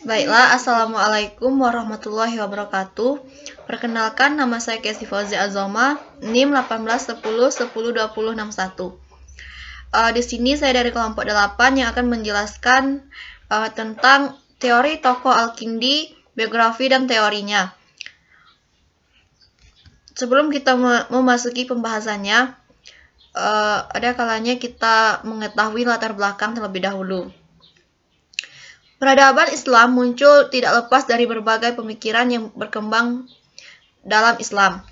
Baiklah, Assalamualaikum warahmatullahi wabarakatuh. Perkenalkan, nama saya Kesi Fauzi Azoma, NIM 1810102061. Di sini saya dari kelompok 8 yang akan menjelaskan tentang teori tokoh Al-Kindi, biografi dan teorinya. Sebelum kita memasuki pembahasannya, ada kalanya kita mengetahui latar belakang terlebih dahulu. Peradaban Islam muncul tidak lepas dari berbagai pemikiran yang berkembang dalam Islam.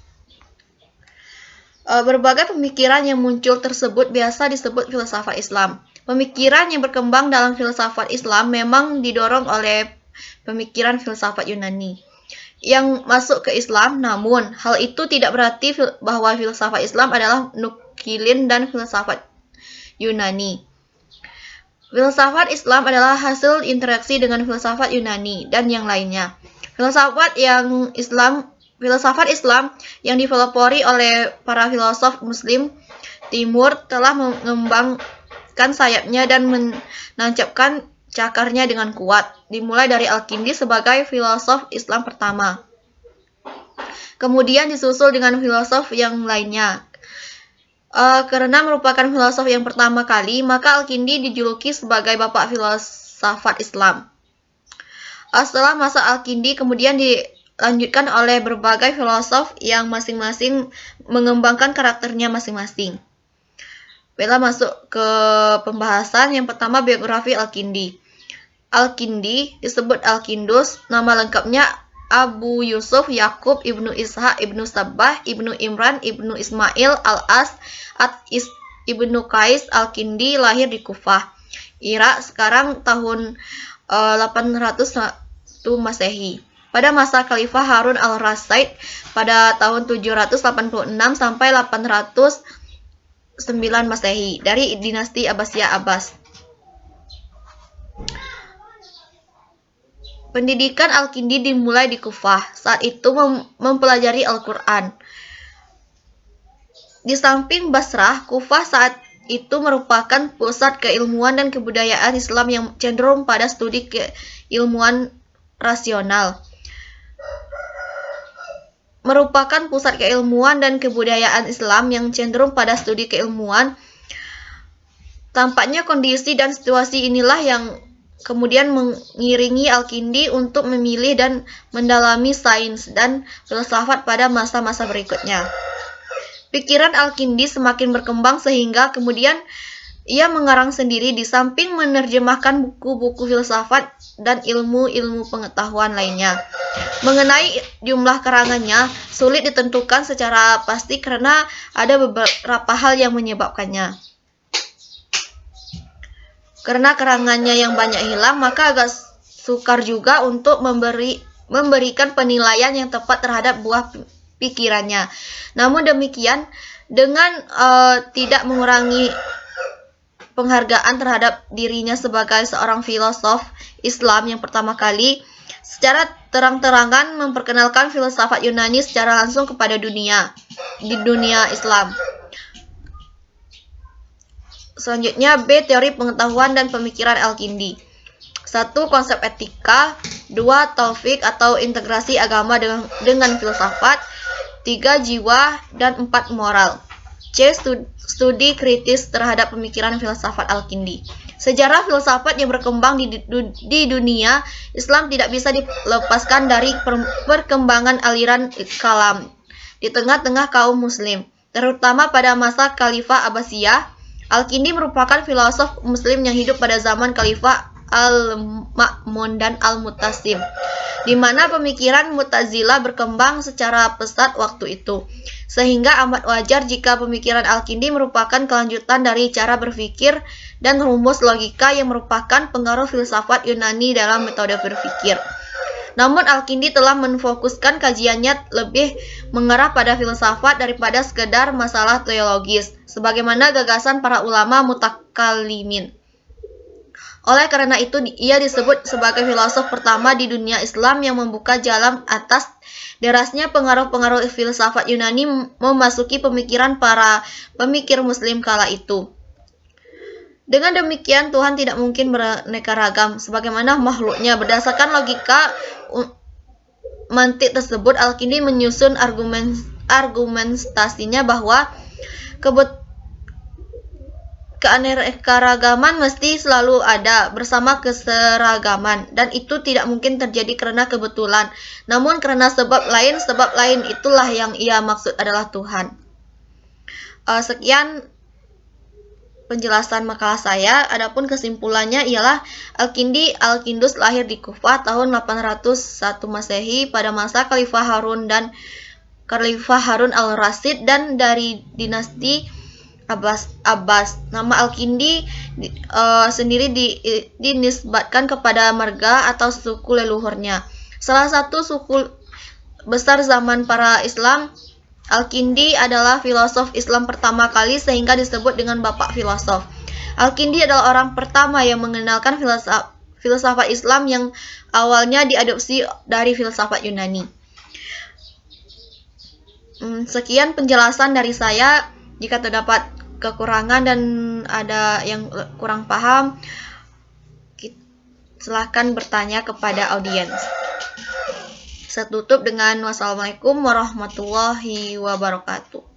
Berbagai pemikiran yang muncul tersebut biasa disebut filsafat Islam. Pemikiran yang berkembang dalam filsafat Islam memang didorong oleh pemikiran filsafat Yunani yang masuk ke Islam, namun hal itu tidak berarti bahwa filsafat Islam adalah nukilin dan filsafat Yunani. Filsafat Islam adalah hasil interaksi dengan filsafat Yunani dan yang lainnya. Filsafat Islam yang dipelopori oleh para filosof Muslim Timur telah mengembangkan sayapnya dan menancapkan cakarnya dengan kuat, dimulai dari Al-Kindi sebagai filosof Islam pertama. Kemudian disusul dengan filosof yang lainnya. Karena merupakan filosof yang pertama kali, maka Al-Kindi dijuluki sebagai bapak filsafat Islam. Setelah masa Al-Kindi kemudian dilanjutkan oleh berbagai filosof yang masing-masing mengembangkan karakternya masing-masing. Bila masuk ke pembahasan, yang pertama biografi Al-Kindi. Al-Kindi disebut Al-Kindus, nama lengkapnya Abu Yusuf Yakub ibnu Ishaq ibnu Sabbah ibnu Imran ibnu Ismail al-As ibnu Qais Al-Kindi lahir di Kufah, Irak sekarang tahun 801 Masehi. Pada masa Khalifah Harun al-Rasyid pada tahun 786 sampai 809 Masehi dari dinasti Abbasiyah Abbas. Pendidikan Al-Kindi dimulai di Kufah. Saat itu mempelajari Al-Quran. Di samping Basrah, Kufah saat itu merupakan pusat keilmuan dan kebudayaan Islam yang cenderung pada studi keilmuan rasional. Merupakan pusat keilmuan dan kebudayaan Islam yang cenderung pada studi keilmuan. Tampaknya kondisi dan situasi inilah yang kemudian mengiringi Al-Kindi untuk memilih dan mendalami sains dan filsafat pada masa-masa berikutnya. Pikiran Al-Kindi semakin berkembang sehingga kemudian ia mengarang sendiri di samping menerjemahkan buku-buku filsafat dan ilmu-ilmu pengetahuan lainnya. Mengenai jumlah karangannya, sulit ditentukan secara pasti karena ada beberapa hal yang menyebabkannya. Karena karangannya yang banyak hilang, maka agak sukar juga untuk memberikan penilaian yang tepat terhadap buah pikirannya. Namun demikian, dengan tidak mengurangi penghargaan terhadap dirinya sebagai seorang filosof Islam yang pertama kali, secara terang-terangan memperkenalkan filsafat Yunani secara langsung kepada dunia, di dunia Islam. Selanjutnya, B. Teori pengetahuan dan pemikiran Al-Kindi. 1. Konsep etika. 2. Taufik atau integrasi agama dengan filsafat. 3. Jiwa. Dan 4. Moral. C. Studi kritis terhadap pemikiran filsafat Al-Kindi. Sejarah filsafat yang berkembang di dunia Islam tidak bisa dilepaskan dari perkembangan aliran kalam di tengah-tengah kaum muslim, terutama pada masa Khalifah Abbasiyah. Al-Kindi merupakan filosof Muslim yang hidup pada zaman Khalifah Al-Ma'mun dan Al-Mutasim, di mana pemikiran Mu'tazilah berkembang secara pesat waktu itu, sehingga amat wajar jika pemikiran Al-Kindi merupakan kelanjutan dari cara berpikir dan rumus logika yang merupakan pengaruh filsafat Yunani dalam metode berpikir. Namun Al-Kindi telah menfokuskan kajiannya lebih mengarah pada filsafat daripada sekedar masalah teologis, sebagaimana gagasan para ulama mutakallimin. Oleh karena itu, ia disebut sebagai filosof pertama di dunia Islam yang membuka jalan atas derasnya pengaruh-pengaruh filsafat Yunani memasuki pemikiran para pemikir Muslim kala itu. Dengan demikian, Tuhan tidak mungkin beraneka ragam sebagaimana makhluknya. Berdasarkan logika mantik tersebut, Al-Kindi menyusun argumentasinya bahwa keanekaragaman mesti selalu ada bersama keseragaman, dan itu tidak mungkin terjadi karena kebetulan, namun karena sebab lain itulah yang ia maksud adalah Tuhan. Sekian penjelasan makalah saya. Adapun kesimpulannya ialah Al-Kindus lahir di Kufah tahun 801 Masehi pada masa Khalifah Harun al-Rasyid dan dari dinasti Abbas. Nama Al-Kindi sendiri dinisbatkan kepada marga atau suku leluhurnya. Salah satu suku besar zaman para Islam, Al-Kindi adalah filosof Islam pertama kali sehingga disebut dengan bapak filosof. Al-Kindi adalah orang pertama yang mengenalkan filsafat Islam yang awalnya diadopsi dari filsafat Yunani. Sekian penjelasan dari saya. Jika terdapat kekurangan dan ada yang kurang paham, silahkan bertanya kepada audiens. Saya tutup dengan wassalamualaikum warahmatullahi wabarakatuh.